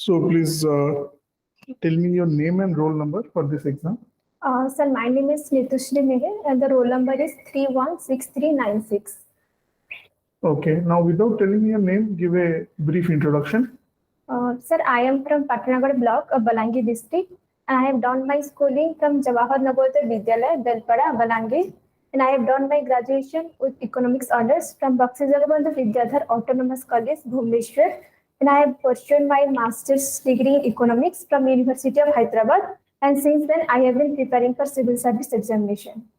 So please tell me your name and roll number for this exam. Sir, my name is Nitushree Meher and the roll number is 316396. Okay, now without telling me your name, give a brief introduction. Sir, I am from Patnagar block of Balangir district and I have done my schooling from Jawahar Navodaya Vidyalaya, Belpada, Balangir, and I have done my graduation with economics honors from Bakshi Jagabandhu Vidyadhar Autonomous College, Bhubaneswar, and I have pursued my master's degree in economics from University of Hyderabad, and since then I have been preparing for civil service examination.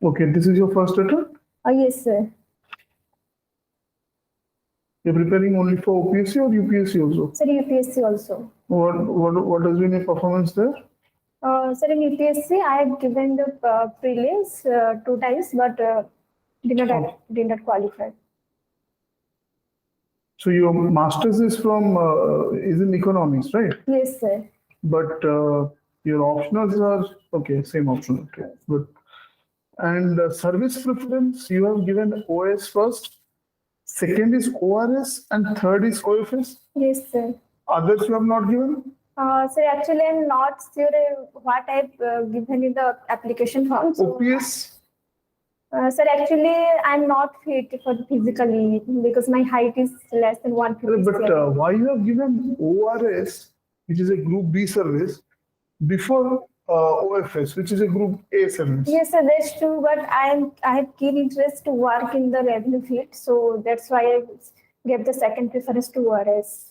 Okay, this is your first attempt? Yes, sir. You're preparing only for OPSC or UPSC also? Sir, UPSC also. What has been your performance there? Sir, in UPSC, I have given the prelims 2 times, but did not qualify. So your master's is from is in economics, right? Yes, sir. But your optionals are okay, same optional. Okay, good. And service preference, you have given OS first, second is ORS, and third is OFS. Yes, sir. Others you have not given? Sir, actually, I'm not sure what I've given in the application form. So, OPS? Sir, actually, I'm not fit for physically because my height is less than 150. But why you have given ORS, which is a Group B service, before OFS, which is a Group A service? Yes, sir, that's true. But I have keen interest to work in the revenue field, so that's why I gave the second preference to ORS.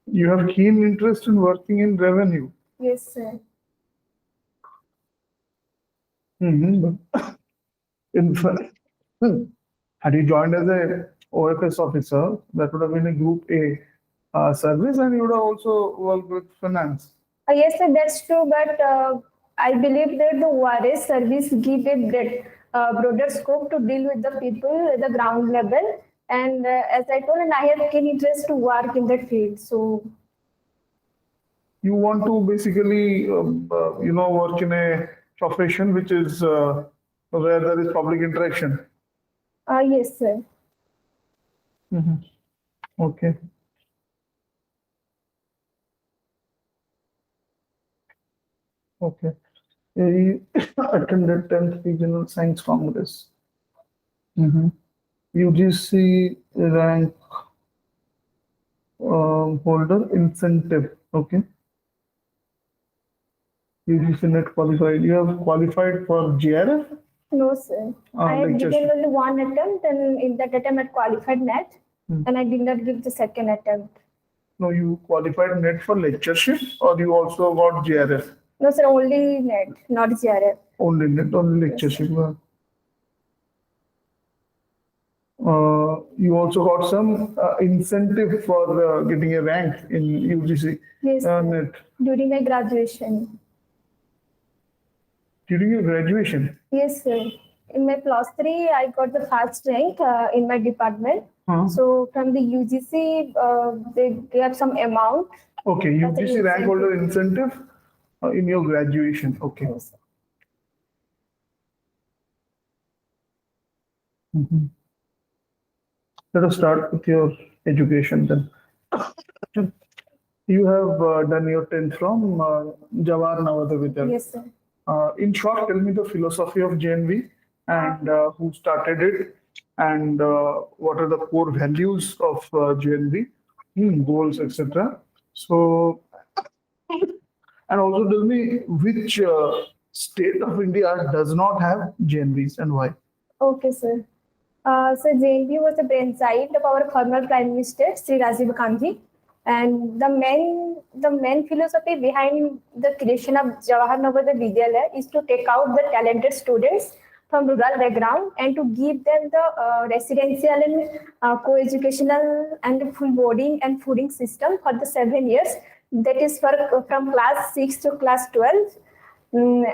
You have keen interest in working in revenue? Yes, sir. In fact, had you joined as a OFS officer, that would have been a Group A service, and you would have also worked with finance. Yes, sir, that's true. But I believe that the ORS service give a broader scope to deal with the people at the ground level. And as I told, and I have keen interest to work in that field. So you want to basically, work in a profession which is where there is public interaction. Yes, sir. Okay. Okay. You attended 10th Regional Science Congress. UGC rank holder incentive. Okay. UGC net qualified. You have qualified for GRF? No, sir. I have given only one attempt, and in that attempt I qualified net, and I did not give the second attempt. No, you qualified net for lectureship, or you also got GRF? No, sir, only net, not GRF. Only net, only lectureship. Yes, you also got some incentive for getting a rank in UGC. Yes, net. During my graduation. During your graduation? Yes, sir. In my +3, I got the first rank in my department. So from the UGC, they gave some amount. Okay, UGC rank holder incentive in your graduation. Okay. Yes, Let us start with your education then. You have done your 10th from Jawahar Navodaya Vidyalaya. Yes, sir. In short, tell me the philosophy of Jnv and who started it, and what are the core values of Jnv, goals, etc. So, and also tell me which state of India does not have Jnvs and why. Okay, sir. So Jnv was the brainchild of our former Prime Minister, Sri Rajiv Gandhi. And the main philosophy behind the creation of Jawahar Navodaya Vidyalaya is to take out the talented students from rural background and to give them the residential and co-educational and full boarding and fooding system for the 7 years. That is from class 6 to class 12. And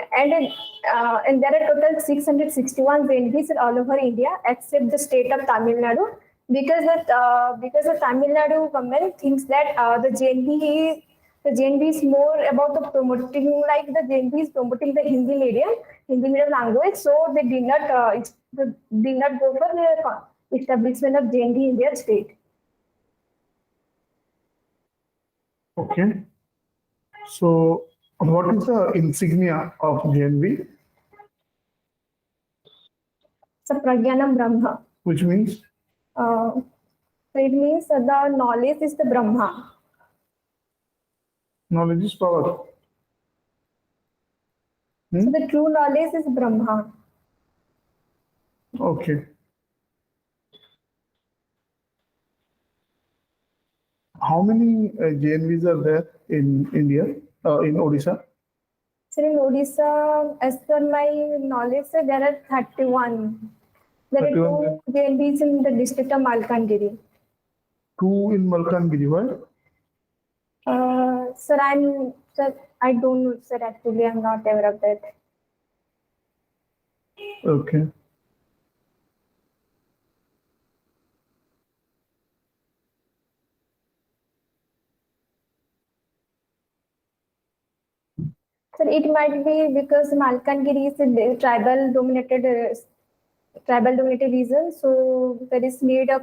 there are total 661 Jnvs all over India except the state of Tamil Nadu. Because the Tamil Nadu government thinks that the Jnv is more about the promoting, like the Jnv is promoting the Hindi medium language, so they did not go for the establishment of Jnv in their state. Okay. So, what is the insignia of JNV? So Pragyanam Brahma. Which means So it means the knowledge is the Brahma. knowledge is power. So the true knowledge is Brahma. Okay. How many JNVs are there in India, in Odisha? So in Odisha, as per my knowledge, sir, there are 31. There are 31. two Jnvs in the district of Malkangiri. Two in Malkangiri, right? Sir, I don't know, sir. Actually, I'm not aware of that. Okay. Sir, it might be because Malkangiri is a tribal dominated region, so there is need of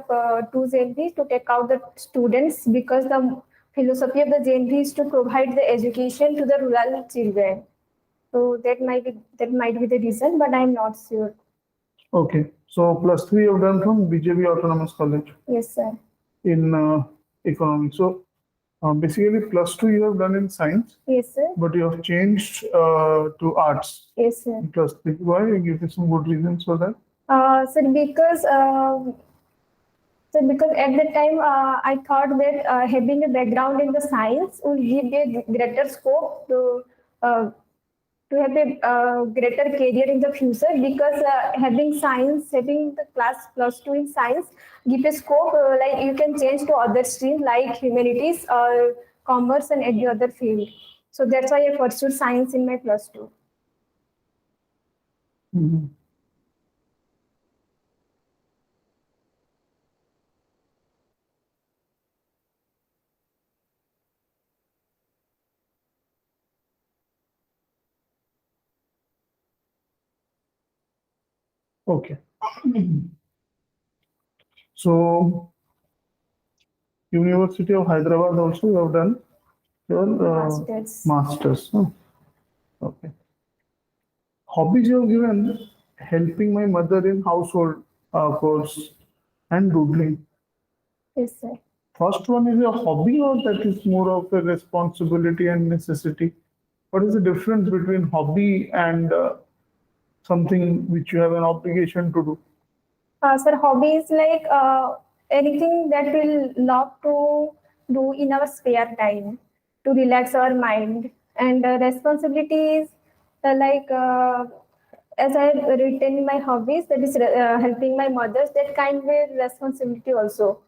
two Jnvs to take out the students because the philosophy of the Jnv is to provide the education to the rural children. So that might be the reason, but I'm not sure. Okay. So plus three you've done from BJP Autonomous College Yes, sir. in economics. So basically plus two you have done in science, Yes, sir. but you have changed to arts. Yes, sir. Plus three. Why? Give me some good reasons for that. So because at that time I thought that having a background in the science will give a greater scope to have a greater career in the future because having the class plus two in science give a scope like you can change to other streams like humanities or commerce and any other field. So that's why I pursued science in my plus two. Mhm. Okay. So University of Hyderabad also you have done your Masters. masters. Huh? Okay. Hobbies you have given helping my mother in household chores and doodling. Yes, sir. First one is a hobby or that is more of a responsibility and necessity? What is the difference between hobby and something which you have an obligation to do? Sir, hobby is like anything that we'll love to do in our spare time to relax our mind. And responsibilities, like as I have written in my hobbies, that is helping my mothers, that kind of responsibility also.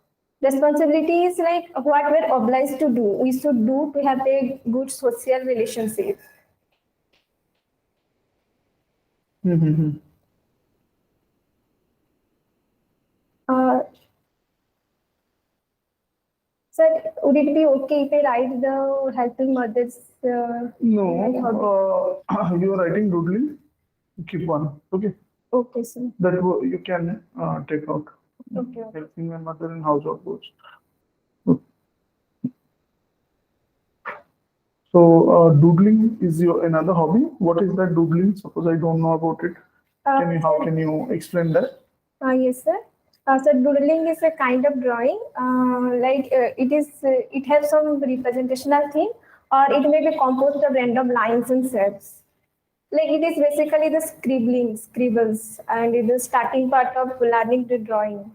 Responsibility is like what we're obliged to do. We should do to have a good social relationship. Mhm. Uh, Sir, would it be okay if I write the helping mothers my hobby? No, you are writing doodling. Keep one. Okay. Okay, sir. That you can take out. Okay, okay. Helping my mother in household chores. So doodling is your another hobby. What is that doodling? Suppose I don't know about it. How can you explain that? Yes, sir. So doodling is a kind of drawing. It has some representational theme, or it may be composed of random lines and shapes. Like it is basically the scribbles, and it is starting part of learning the drawing.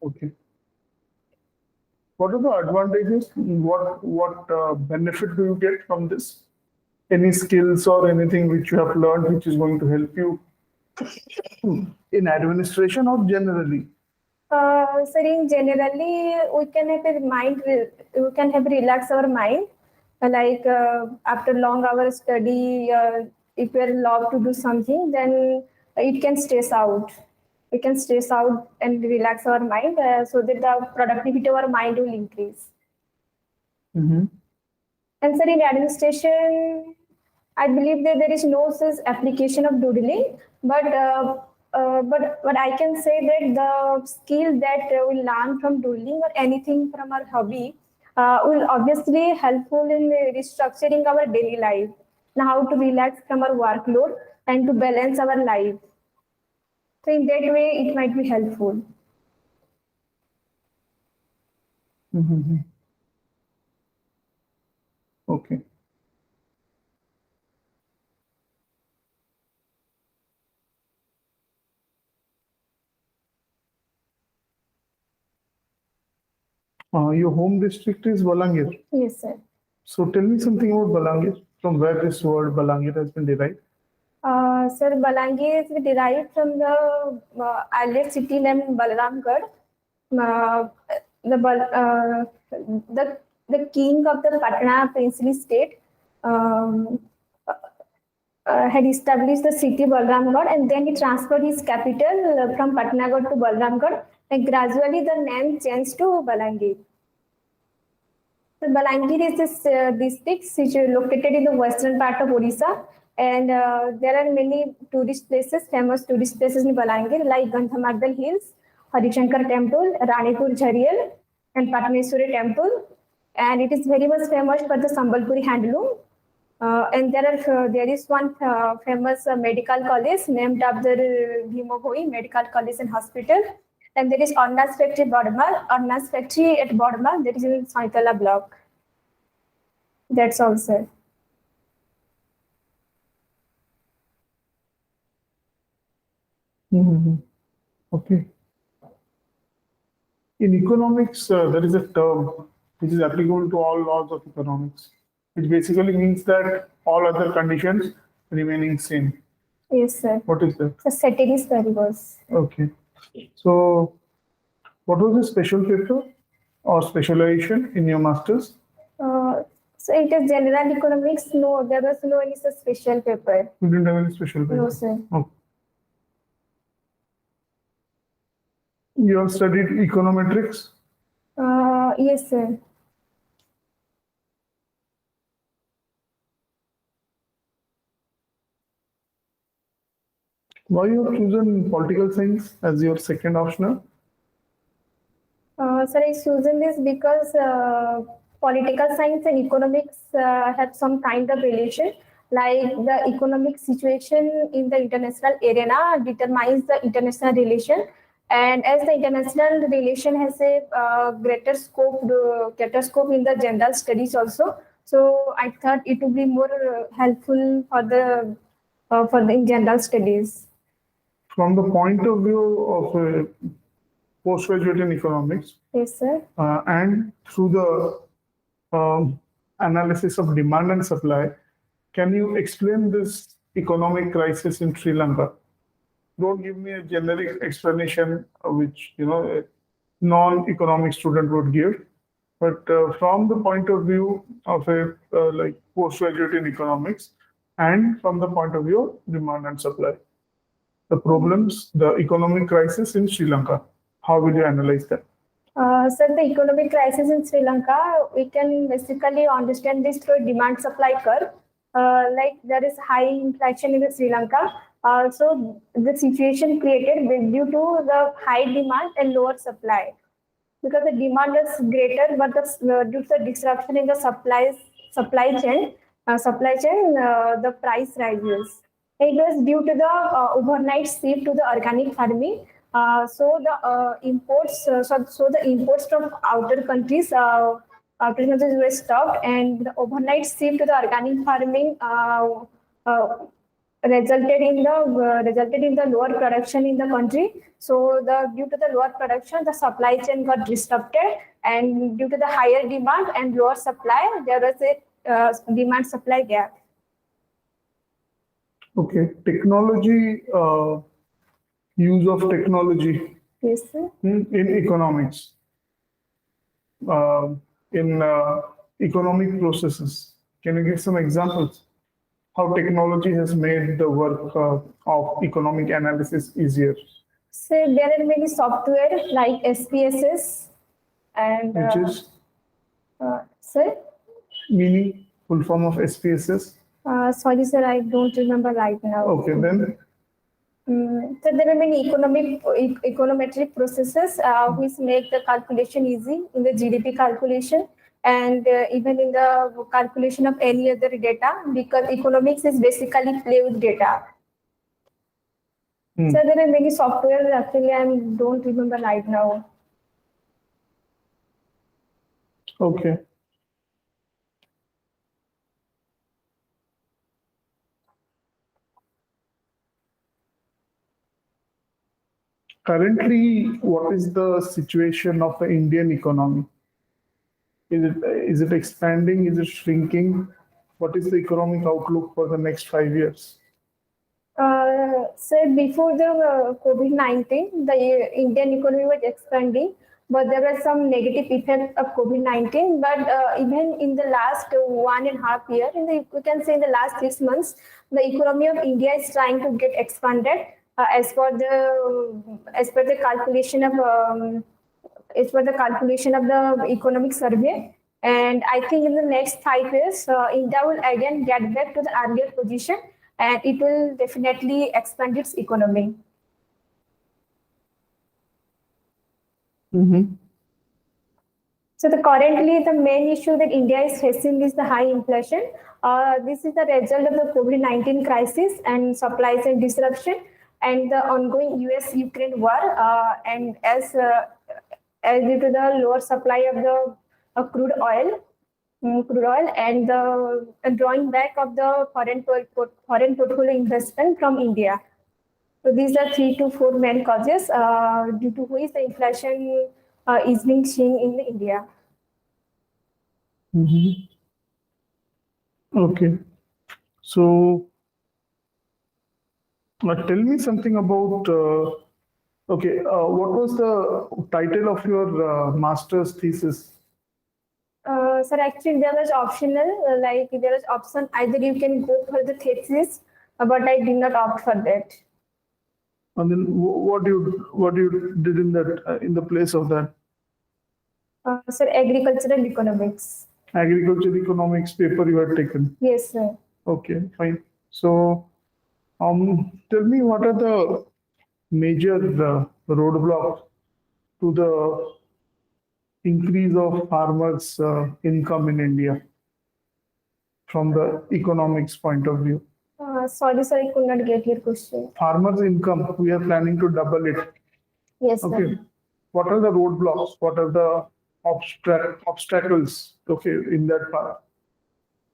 Okay. What are the advantages? What benefit do you get from this? Any skills or anything which you have learned which is going to help you in administration or generally? Sir, in generally, we can have relax our mind. After long hours study, if we are allowed to do something, then it can stress out. We can stress out and relax our mind so that the productivity of our mind will increase. Mhm. And sir, in administration, I believe that there is no such application of doodling, but but I can say that the skill that we learn from doing or anything from our hobby will obviously helpful in restructuring our daily life, and how to relax from our workload and to balance our life. So in that way, it might be helpful. Mhm. Okay. Your home district is Balangir. Yes, sir. So tell me something about Balangir, from where this word Balangir has been derived. Sir, Balangir is derived from the earlier city named Balramgarh. Uh, the the king of the Patna princely state um, had established the city Balramgarh, and then he transferred his capital from Patnagarh to Balramgarh, and gradually the name changed to Balangir. So Balangir is this district which is located in the western part of Odisha, and there are many tourist places, famous tourist places in Balangir like Gandhamadal Hills, Harishankar Temple, Ranipur Jhariyal, and Patneshwari Temple. And it is very much famous for the Sambalpuri handloom. And there is one famous medical college named after Bhimogoi Medical College and Hospital. And there is Ornas factory Bodmal, Ornas factory at Bodmal, that is in Saitala block. That's all, sir. Mhm. Okay. In economics, there is a term which is applicable to all laws of economics, which basically means that all other conditions remaining same. Yes, sir. What is that? So ceteris paribus. Okay. So, what was the special paper or specialization in your master's? Uh, so it is general economics. No, there was no any such special paper. You didn't have any special paper? No, sir. Okay. You have studied econometrics? Yes, sir. Why you have chosen political science as your second optional? Sir, I chosen this because political science and economics have some kind of relation. Like the economic situation in the international arena determines the international relation, and as the international relation has a greater scope in the general studies also. So I thought it would be more helpful for the in general studies. From the point of view of a postgraduate in economics, Yes, sir. and through the analysis of demand and supply, can you explain this economic crisis in Sri Lanka? Don't give me a generic explanation which a non-economic student would give, but from the point of view of a like postgraduate in economics, and from the point of view of demand and supply, the problems, the economic crisis in Sri Lanka. How will you analyze that? Sir, the economic crisis in Sri Lanka, we can basically understand this through demand supply curve. Like there is high inflation in Sri Lanka. So the situation created due to the high demand and lower supply. Because the demand is greater, but due to the disruption in the supply chain, the price rises. It was due to the overnight shift to the organic farming. So the imports from outer countries were stopped, and the overnight shift to the organic farming uh, resulted in the lower production in the country. So the due to the lower production, the supply chain got disrupted, and due to the higher demand and lower supply, there was a demand supply gap. Okay, technology, use of technology Yes, sir. in economics, uh, in economic processes. Can you give some examples? How technology has made the work of economic analysis easier, So there are many software like SPSS and which is sir. meaning full form of SPSS. Sorry, sir, I don't remember right now. Okay, then So there are many econometric processes which make the calculation easy in the GDP calculation and even in the calculation of any other data, because economics is basically play with data. So there are many software, actually I don't remember right now. Okay. Currently, what is the situation of the Indian economy? Is it expanding? Is it shrinking? What is the economic outlook for the next 5 years? So before the COVID-19, the Indian economy was expanding, but there were some negative effects of COVID-19. But even in the last 1.5 year, we can say in the last 6 months, the economy of India is trying to get expanded as per the calculation of the economic survey. And I think in the next 5 years, India will again get back to the earlier position and it will definitely expand its economy. So currently the main issue that India is facing is the high inflation. This is the result of the COVID-19 crisis and supply chain disruption and the ongoing US-Ukraine war. And as due to the lower supply of the crude oil and the drawing back of the foreign portfolio investment from India. So these are 3 to 4 main causes due to which the inflation is being seen in India. Okay. So, tell me something about, what was the title of your master's thesis? Sir, actually there was optional, like there was option either you can go for the thesis, but I did not opt for that. And then what you did in the place of that? Sir, agricultural economics. Agricultural economics paper you had taken. Yes, sir. Okay, fine. So, tell me what are the major roadblocks to the increase of farmers' income in India from the economics point of view? Sorry, sir, I could not get your question. Farmers' income, we are planning to double it. Yes, sir. Okay. What are the roadblocks? What are the obstacles? Okay, in that part.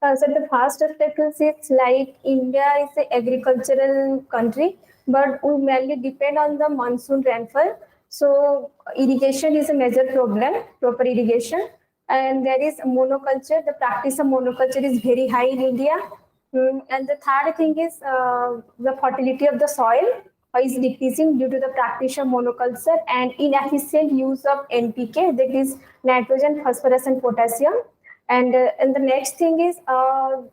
So the first obstacles is like India is an agricultural country, but we mainly depend on the monsoon rainfall. So irrigation is a major problem, proper irrigation. And there is monoculture. The practice of monoculture is very high in India. And the third thing is the fertility of the soil is decreasing due to the practice of monoculture and inefficient use of NPK, that is nitrogen, phosphorus, and potassium. And the next thing is the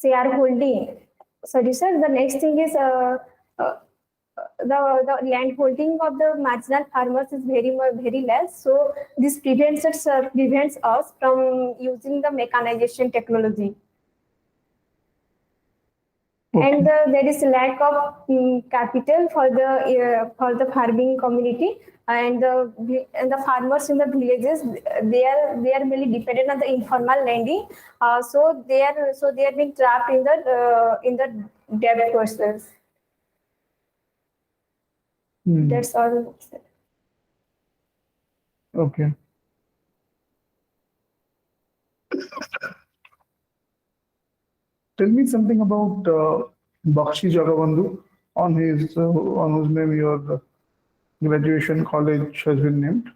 shareholding. Sorry, sir. The next thing is uh, the land holding of the marginal farmers is very less. So this prevents us from using the mechanization technology. Okay. And there is lack of capital for the farming community, and the farmers in the villages, they are mainly dependent on the informal lending. So they are being trapped in the debt process. That's all. Okay. Tell me something about Bakshi Jagabandhu, on whose name your graduation college has been named.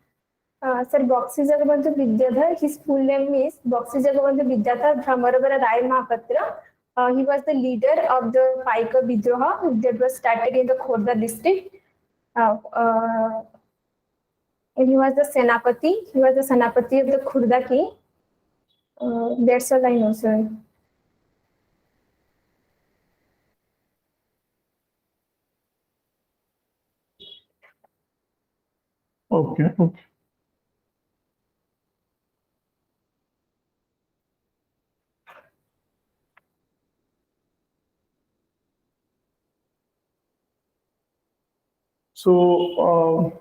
Sir, Bakshi Jagabandhu Vidyadhar, his full name is Bakshi Jagabandhu Vidyadhar Bhramarabara Rai Mahapatra. He was the leader of the Paika Vidroha that was started in the Khordha district. And he was the Senapati. He was the Senapati of the Khurda king. That's all I know, sir. Okay. Okay. So,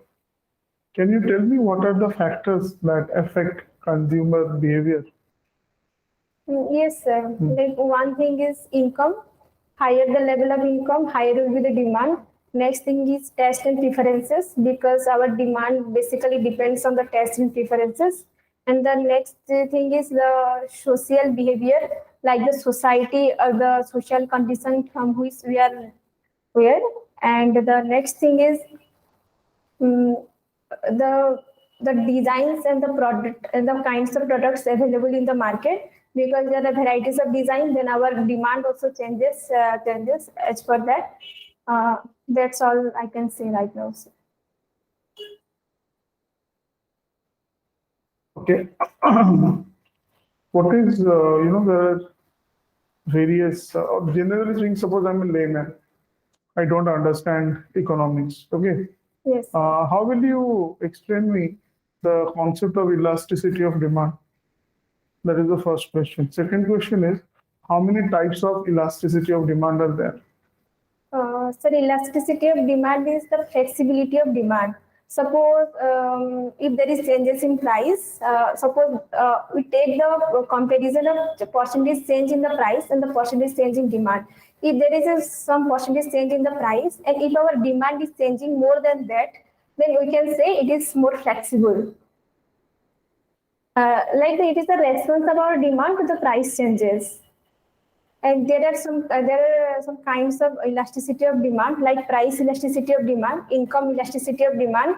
can you tell me what are the factors that affect consumer behavior? Yes, sir. Like one thing is income. Higher the level of income, higher will be the demand. Next thing is taste and preferences because our demand basically depends on the taste and preferences. And the next thing is the social behavior, like the society or the social condition from which we are where. And the next thing is mm, the the designs and the product and the kinds of products available in the market because there are varieties of design then our demand also changes as per that that's all I can say right now. Okay. What is, there are various, generally speaking, suppose I'm a layman, I don't understand economics. Okay. Yes. How will you explain me the concept of elasticity of demand? That is the first question. Second question is, how many types of elasticity of demand are there? So elasticity of demand is the flexibility of demand. Suppose if there is changes in price, suppose we take the comparison of the percentage change in the price and the percentage change in demand. If there is some percentage change in the price and if our demand is changing more than that, then we can say it is more flexible. Like it is the response of our demand to the price changes. And there are some kinds of elasticity of demand, like price elasticity of demand, income elasticity of demand.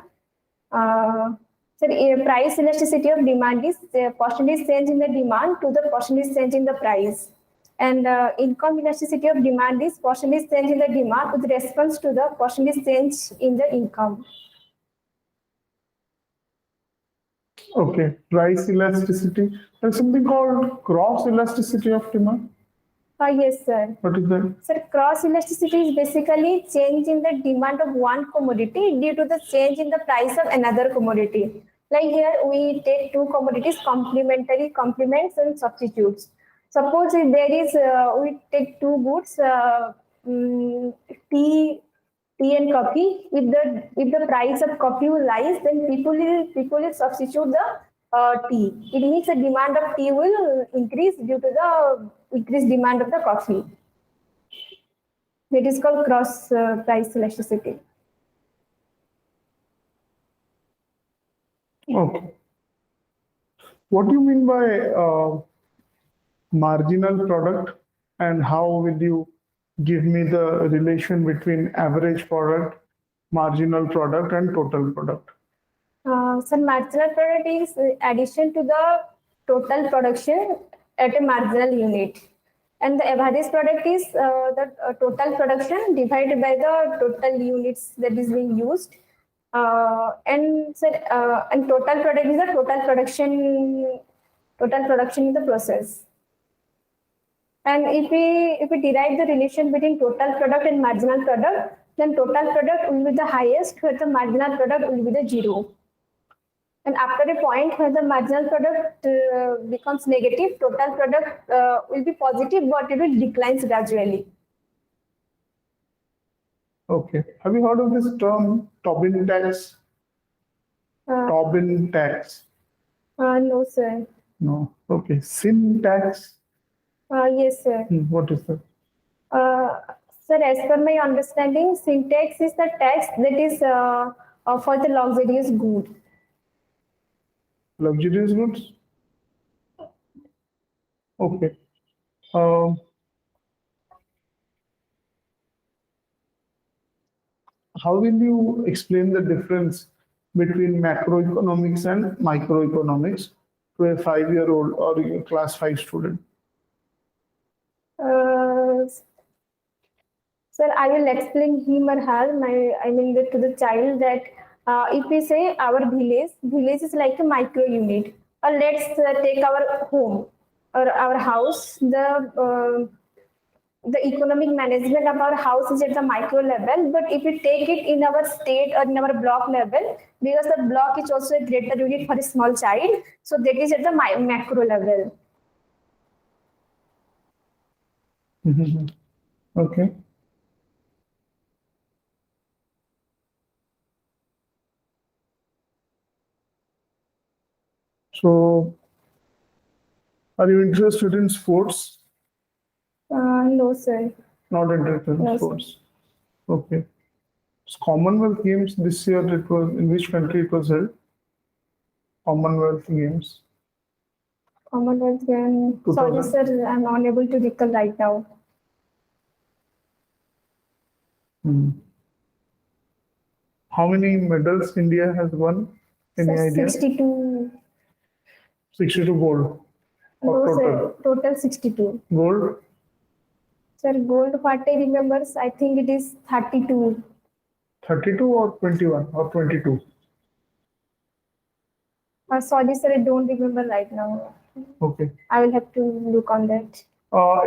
Price elasticity of demand is the percentage change in the demand to the percentage change in the price. And income elasticity of demand is percentage change in the demand with response to the percentage change in the income. Okay, price elasticity. There's something called cross elasticity of demand. Yes, sir. What is that? Sir, cross elasticity is basically change in the demand of one commodity due to the change in the price of another commodity. Like here, we take two commodities, complementary complements and substitutes. Suppose if there is, we take two goods, tea, tea and coffee. If the price of coffee will rise, then people will substitute the tea. It means the demand of tea will increase due to the increased demand of the coffee. That is called cross price elasticity. Okay. What do you mean by marginal product, and how will you give me the relation between average product, marginal product, and total product? So marginal product is addition to the total production at a marginal unit. And the average product is the total production divided by the total units that is being used. And total product is the total production in the process. And if we derive the relation between total product and marginal product, then total product will be the highest, where the marginal product will be the zero. And after a point where the marginal product becomes negative, total product will be positive, but it will decline gradually. Okay. Have you heard of this term Tobin tax? Tobin tax? No, sir. No. Okay. Sin tax? Yes, sir. What is that? Sir, as per my understanding, syntax is the tax that is for the luxurious good. Luxurious goods? Okay. Um, how will you explain the difference between macroeconomics and microeconomics to a 5-year-old or a class 5 student? Sir, I will explain him or her, to the child that if we say our village is like a micro unit. Or let's take our home or our house. The economic management of our house is at the micro level, but if we take it in our state or in our block level, because the block is also a greater unit for a small child, so that is at the macro level. Okay. So, are you interested in sports? No, sir. Not interested in No, sir. sports. Okay. So Commonwealth Games this year, it was in which country it was held? Commonwealth Games. Commonwealth Games. Sorry, 2000. sir. I'm unable to recall right now. Hmm. How many medals India has won? Any Sir, idea? 62. 62 gold or No, total? sir. Total 62. Gold, Sir, gold, what I remember, I think it is 32. 32 or 21 or 22? Sorry, sir. I don't remember right now. Okay. I will have to look on that.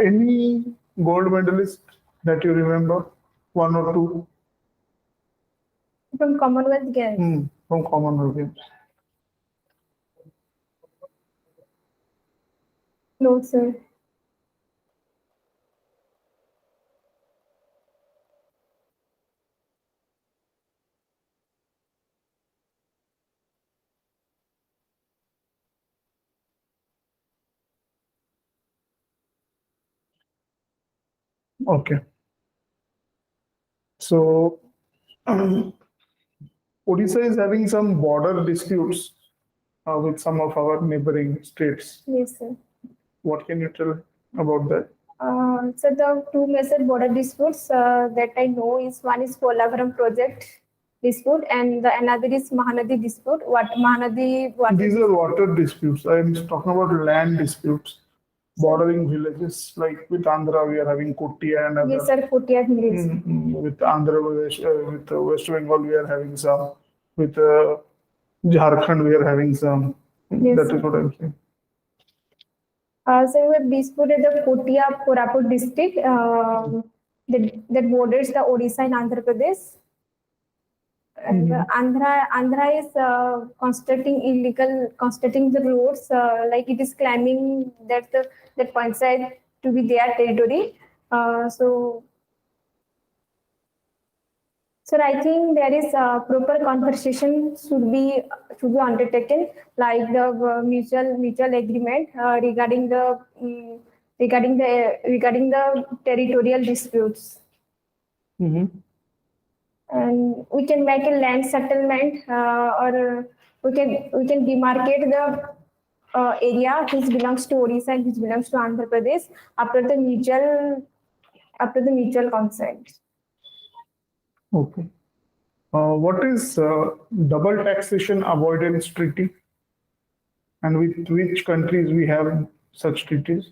Any gold medalist that you remember? One or two? From Commonwealth Games. From Commonwealth Games. No, sir. Okay. So, Odisha is having some border disputes with some of our neighboring states. Yes, sir. What can you tell about that? So the two major border disputes that I know is one is Polavaram project dispute and the another is Mahanadi dispute. What Mahanadi water These are water disputes. I'm talking about land disputes, bordering villages. Like with Andhra, we are having Kutia and other. Yes, sir. Kotiya village. With Andhra Pradesh, with West Bengal, we are having some. With Jharkhand, we are having some. Yes, That sir. is what I'm saying. So we have dispute in the Kotiya Koraput district that borders the Odisha and Andhra Pradesh. And Andhra is constructing the roads, like it is claiming that that panchayat to be their territory. So I think there is proper conversation should be undertaken, like the mutual agreement regarding the territorial disputes. Mhm. And we can make a land settlement or we can demarcate the area which belongs to Odisha and which belongs to Andhra Pradesh after the mutual consent. Okay. What is double taxation avoidance treaty? And with which countries we have such treaties?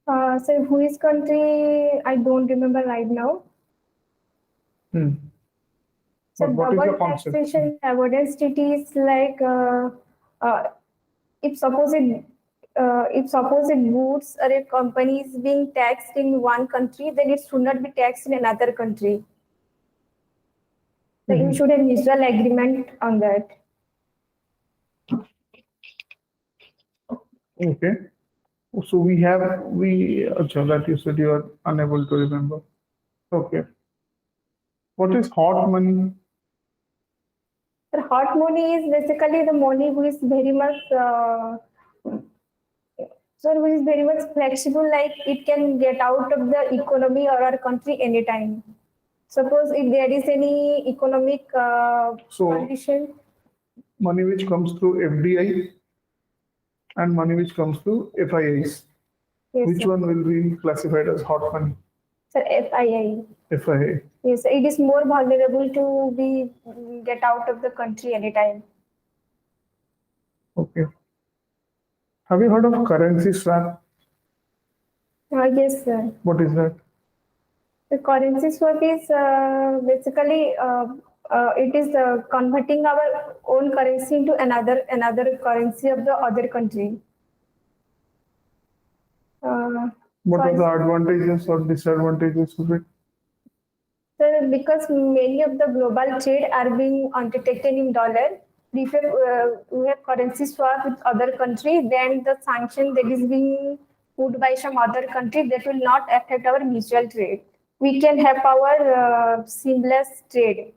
So which country I don't remember right now. Hmm. So But what is the double concept? taxation avoidance treaty is like uh, if suppose goods or a company is being taxed in one country, then it should not be taxed in another country. So you should have mutual agreement on that. Okay. So Acha, that you said you are unable to remember. Okay. What is hot money? So hot money is basically the money which is very much which is very much flexible, like it can get out of the economy or our country anytime. Suppose if there is any economic So condition, money which comes through FDI and money which comes through FIIs. yes, Which sir. one will be classified as hot money? Sir, FII. FIA. Yes, it is more vulnerable to be get out of the country anytime. Okay. Have you heard of currency swap? Yes, sir. What is that? The currency swap is basically it is converting our own currency into another currency of the other country. What are Sorry, the advantages or disadvantages of it? sir, because many of the global trade are being undertaken in dollar. If we have currency swap with other country, then the sanction that is being put by some other country that will not affect our mutual trade. We can have our seamless trade.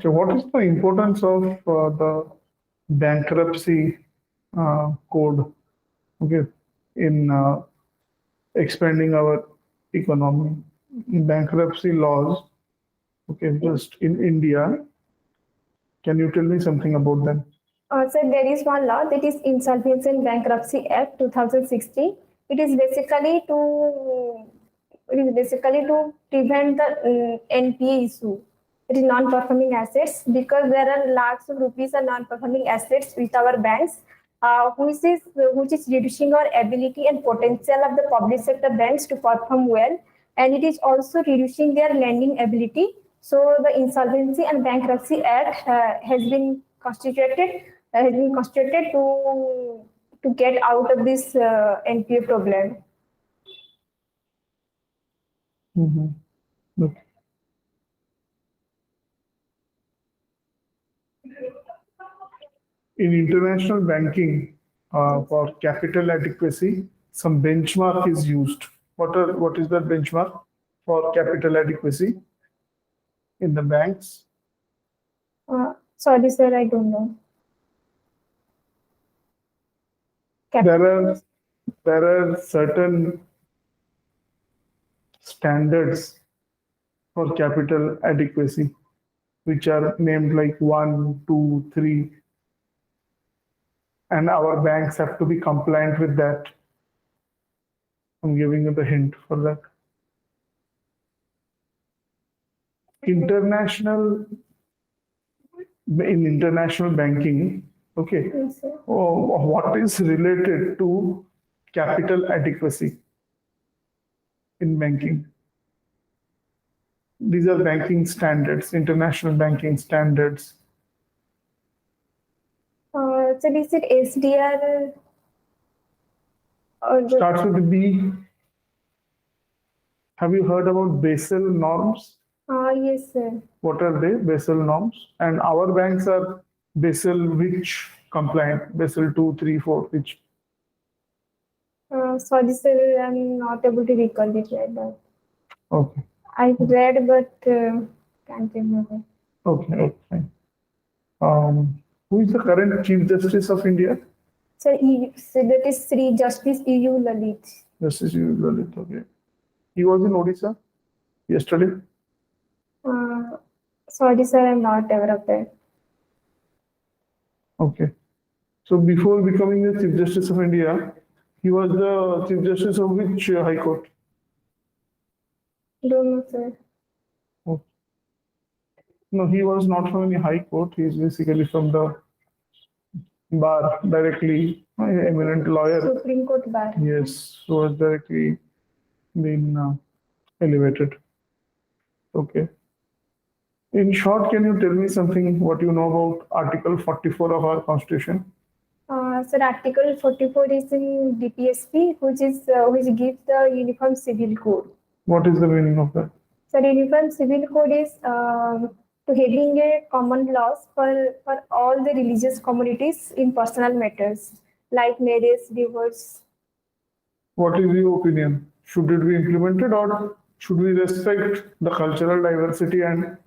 So what is the importance of the bankruptcy code, okay, in expanding our economy? Bankruptcy laws, okay, just in India. Can you tell me something about them? So there is one law, that is Insolvency and Bankruptcy Act 2016. It is basically to prevent the NPA issue. It is non-performing assets, because there are lakhs of rupees of non-performing assets with our banks, which is reducing our ability and potential of the public sector banks to perform well, and it is also reducing their lending ability. So the Insolvency and Bankruptcy Act has been constituted to get out of this NPA problem. Okay. In international banking, for capital adequacy, some benchmark is used. What is the benchmark for capital adequacy in the banks? Sorry, sir, I don't know. There are certain standards for capital adequacy, which are named like 1, 2, 3, and our banks have to be compliant with that. I'm giving you the hint for that. In international banking, okay, Yes, sir. what is related to capital adequacy in banking? These are banking standards, international banking standards. So is it SDR? Or Starts with the B. Have you heard about Basel norms? yes, sir. What are they? Basel norms. And our banks are Basel which compliant? Basel 2, 3, 4, which? Sorry, sir, I'm not able to recall it right now. Okay. I read, but can't remember. Okay, fine. Who is the current Chief Justice of India? So that is Sri Justice EU Lalit. Justice Lalit, okay. He was in Odisha yesterday. Sorry, sir, I'm not aware of that. Okay. So before becoming the Chief Justice of India, he was the Chief Justice of which High Court? Don't know, sir. Oh. No, he was not from any High Court. He is basically from the bar directly, eminent lawyer. Supreme Court bar. Yes, who has directly been elevated. Okay. In short, can you tell me something what you know about Article 44 of our Constitution? Sir, Article 44 is in DPSP, which gives the Uniform Civil Code. What is the meaning of that? So, Uniform Civil Code is to having a common laws for all the religious communities in personal matters like marriage, divorce. What is your opinion? Should it be implemented or should we respect the cultural diversity and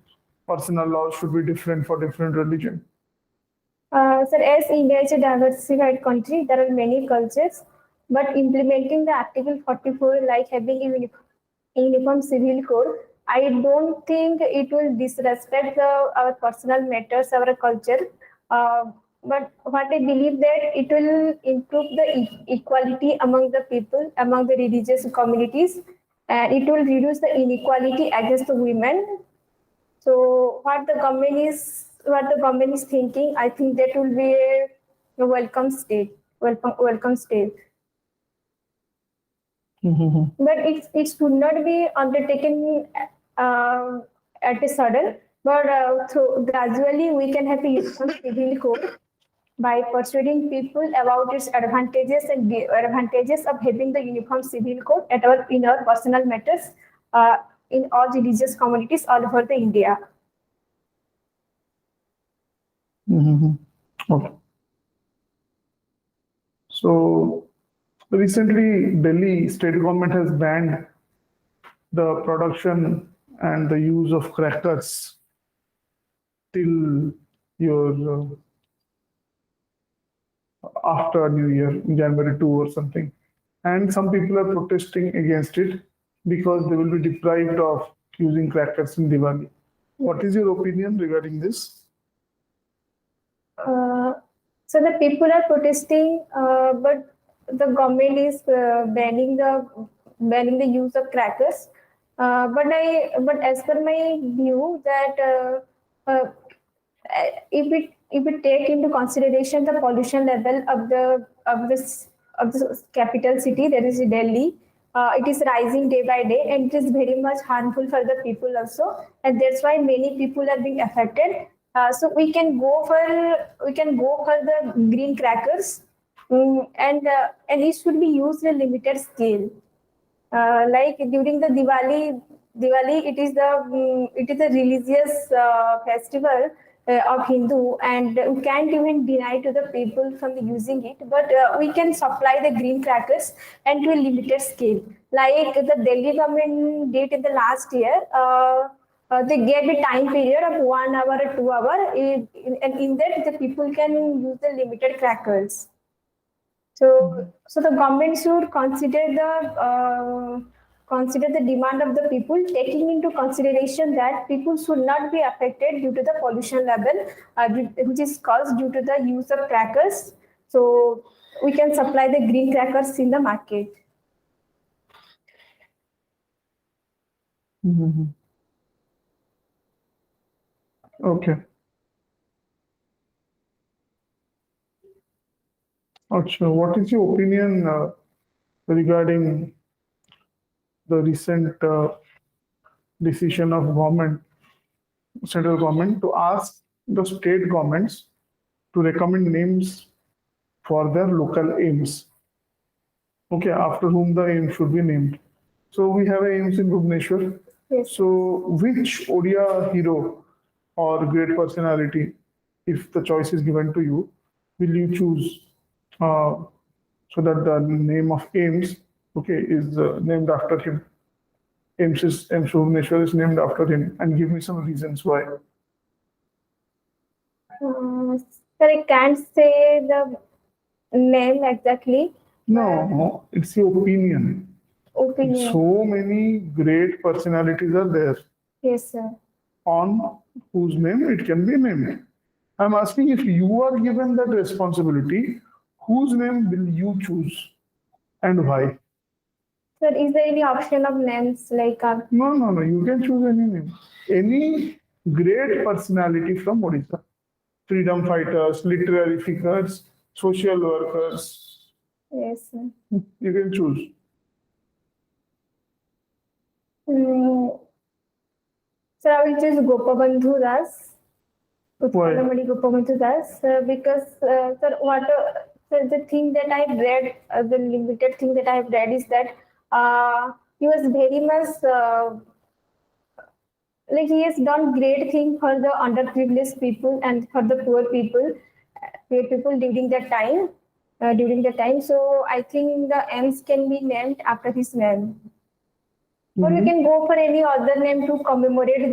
personal laws should be different for different religion? Sir, as India is a diversified country, there are many cultures, but implementing the Article 44, like having a uniform civil code, I don't think it will disrespect our personal matters, our culture. But what I believe that it will improve the equality among the people, among the religious communities, and it will reduce the inequality against the women. So what the government is thinking, I think that will be a welcome state. But it should not be undertaken at a sudden, but through gradually we can have a uniform civil code by persuading people about its advantages and advantages of having the uniform civil code in our personal matters in all religious communities all over the India. Okay. So recently, Delhi state government has banned the production and the use of crackers till your after New Year, January 2 or something. And some people are protesting against it because they will be deprived of using crackers in Diwali. What is your opinion regarding this? So the people are protesting, but the government is banning the use of crackers. But as per my view, that if we take into consideration the pollution level of the capital city, that is Delhi, it is rising day by day, and it is very much harmful for the people also, and that's why many people are being affected. So we can go for the green crackers, and it should be used in a limited scale. Like during the Diwali, it is a religious festival of Hindu, and we can't even deny to the people from using it. But we can supply the green crackers and to a limited scale, like the Delhi government did in the last year. They gave a time period of 1 hour or 2 hour, and in that the people can use the limited crackers. So the government should consider the demand of the people, taking into consideration that people should not be affected due to the pollution level, which is caused due to the use of crackers. So we can supply the green crackers in the market. Okay. Acha, what is your opinion regarding the recent decision of central government, to ask the state governments to recommend names for their local aims? Okay, after whom the aim should be named. So we have aims in Bhubaneswar. Yes. So which Odia hero or great personality, if the choice is given to you, will you choose so that the name of Ames, okay, is named after him? Ames Bhubaneswar is named after him, and give me some reasons why. Sir, I can't say the name exactly. No, it's your opinion. Opinion. So many great personalities are there Yes, sir. on whose name it can be named. I'm asking, if you are given that responsibility, whose name will you choose and why? Sir, is there any option of names like No, you can choose any name. Any great personality from Odisha. Freedom fighters, literary figures, social workers. yes, sir. You can choose. Sir, I will choose Gopabandhu Das. Why? Utpalamadi Gopabandhu Das, because sir, the thing that I've read, the limited thing that I've read is that he was very much like he has done great thing for the underprivileged people and for the poor people during that time. So I think the M's can be named after his name. Or we can go for any other name to commemorate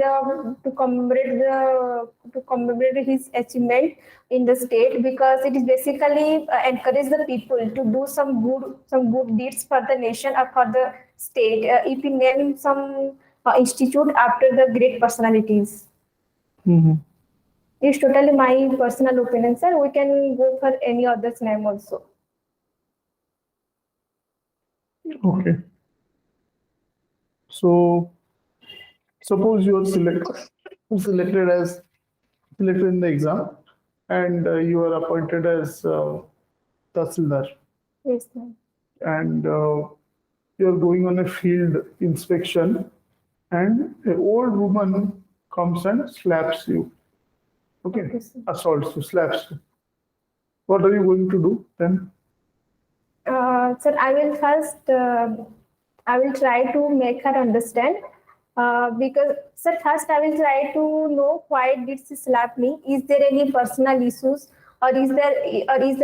his achievement in the state, because it is basically encourage the people to do some good deeds for the nation or for the state. If we name some institute after the great personalities. It's totally my personal opinion, sir. We can go for any other's name also. Okay. So suppose you are selected in the exam, and you are appointed as Tahsildar, Yes, sir. and you are going on a field inspection, and an old woman comes and slaps you. Okay, Okay, sir. assaults you, slaps you. What are you going to do then? Sir, I will try to make her understand. Because, sir, first I will try to know why did she slap me. Is there any personal issues, or is there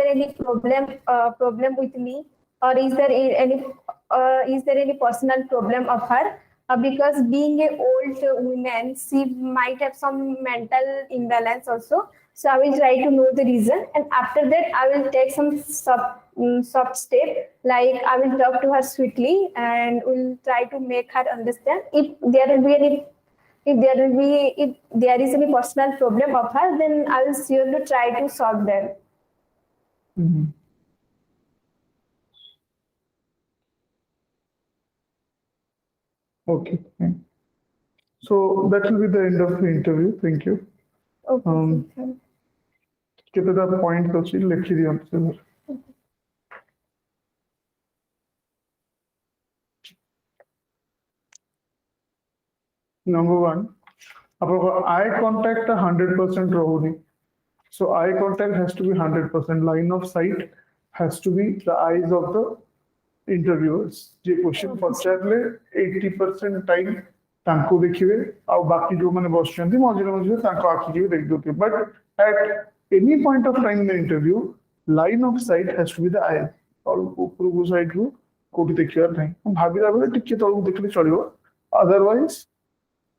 any problem with me, or is there any personal problem of her? because being a old woman, she might have some mental imbalance also. So I will try to know the reason, and after that I will take some soft step. Like I will talk to her sweetly, and will try to make her understand. If there is any personal problem of her, then I will surely try to solve them. Mhm. Okay. Fine. So that will be the end of the interview. Thank you. Okay. କେତେଟା point ଅଛି ଲେଖିଦିଅନ୍ତୁ ସେ Number one, ଆପଣଙ୍କ eye contact 100% ରହୁନି. So eye contact has to be 100%. Line of sight has to be the eyes of the interviewers. जे question पचारले 80% time तांको देखिबे आ बाकी जो माने बसचंती मझिरे मझिरे तांको आखि के देख दोते. But at any point of time in the interview, line of sight has to be the eye. और ऊपर साइड रू कोठी देखिबार नहीं. भाबिला बेले टिके तळु देखले चलिबो. Otherwise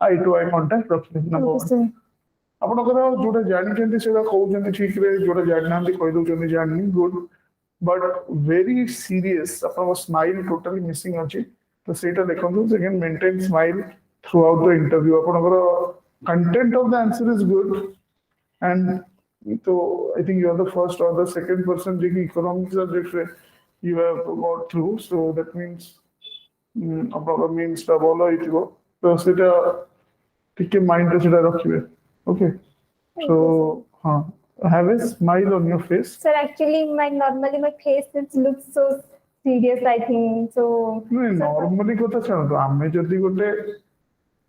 eye to eye contact रखिबे. Number one. ଆପଣଙ୍କର ଯୋଉଟା ଜାଣିଛନ୍ତି ସେଟା କହୁଛନ୍ତି ଠିକରେ ଯୋଉଟା ଜାଣିନାହାନ୍ତି କହିଦଉଛନ୍ତି ଜାଣିନି ଗୁଡ୍ ବଟ୍ ଭେରି ସିରିୟସ୍ ଆପଣଙ୍କ ସ୍ମାଇଲ୍ ଟୋଟାଲି ମିସିଂ ଅଛି ତ ସେଇଟା ଦେଖନ୍ତୁ second maintain smile through the interview ଆପଣଙ୍କର content of the answer is good and ତ I think you are the first or the second person ଯିଏକି economics ସବଜେକ୍ଟରେ you have got through so that means ଆପଣଙ୍କର ମିନ୍ସଟା ଭଲ ହେଇଥିବ ତ ସେଇଟା ଟିକେ ମାଇଣ୍ଡରେ ସେଇଟା ରଖିବେ. Okay. So, have a smile on your face. Sir, actually, normally my face looks so serious. I think so. No, normally kotha chalo. Ame jodi gote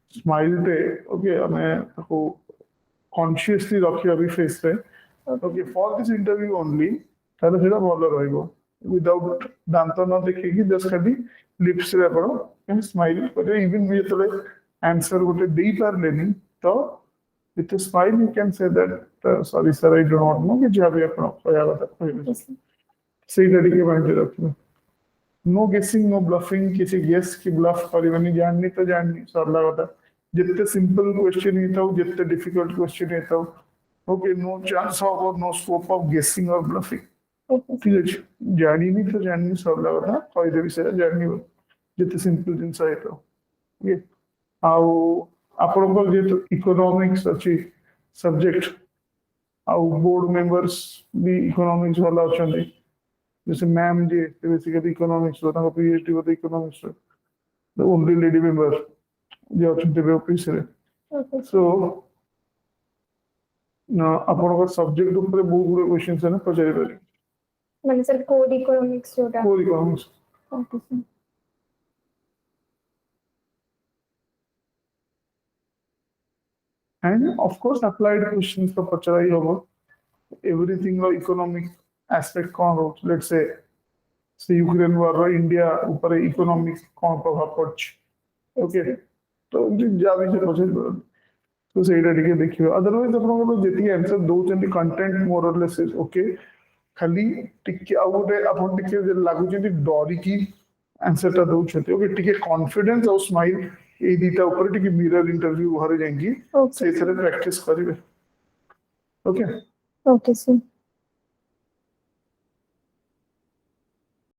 smile te, okay, ame ko consciously rakhiya bhi face re. Okay, for this interview only, tale seta bhalo rahibo. Without danta na dekheki just khali lips re apno smile kare. Even me tole answer gote dei parleni to. With a smile, you can say that, sorry, sir, I do not know. Which have you say that again. No guessing, no bluffing. Kisi guess ki bluff parivani janni to janni. Sarla bata. Jitte simple question hai tho, jitte difficult question hai tho. Okay, no chance of or no scope of guessing or bluffing. ठीक है जानी नहीं तो जाननी सरला बता कोई देवी से जाननी हो जिते सिंपल जिनसा है तो ये आओ ଆପଣଙ୍କର ଯେହେତୁ ଇକୋନୋମିକ୍ସ ଅଛି ସବଜେକ୍ଟ ଆଉ ବୋର୍ଡ ମେମ୍ବର୍ସ ବି ଇକୋନୋମିକ୍ସ ଭଲ ଅଛନ୍ତି जैसे मैम जी बेसिकली इकोनॉमिक्स रो ताको पीएचडी बोते economics row the only lady member J अछंते bay office रे सो ना आपनको सब्जेक्ट ऊपर बहुत गुड क्वेश्चंस है ना पचारि पारे माने सर कोड इकोनॉमिक्स जोटा code economics okay sir and of course applied questions तो पचारा ही होगा everything रो इकोनॉमिक एस्पेक्ट कौन हो let's say Ukraine war India ऊपर इकोनॉमिक कौन प्रभाव पड़छ ओके तो जा भी से पचारि तो ସେଇଟା ଟିକେ ଦେଖିବେ अदरवाइज ଆପଣଙ୍କର ଯେତିକି आंसर ଦଉଛନ୍ତି कंटेंट मोर और लेस इज ओके खाली ଟିକେ ଆଉ ଗୋଟେ ଆପଣ ଟିକେ ଲାଗୁଛନ୍ତି ଡରିକି आंसरଟା ଦଉଛନ୍ତି ओके ଟିକେ कॉन्फिडेंस और स्माइल এই দুইটা উপরে ଟିକେ মিরর ইন্টারভিউ ঘরে যাইকি সেইଥିରେ ପ୍ରାକ୍ଟିସ କରିବେ ओके ओके सर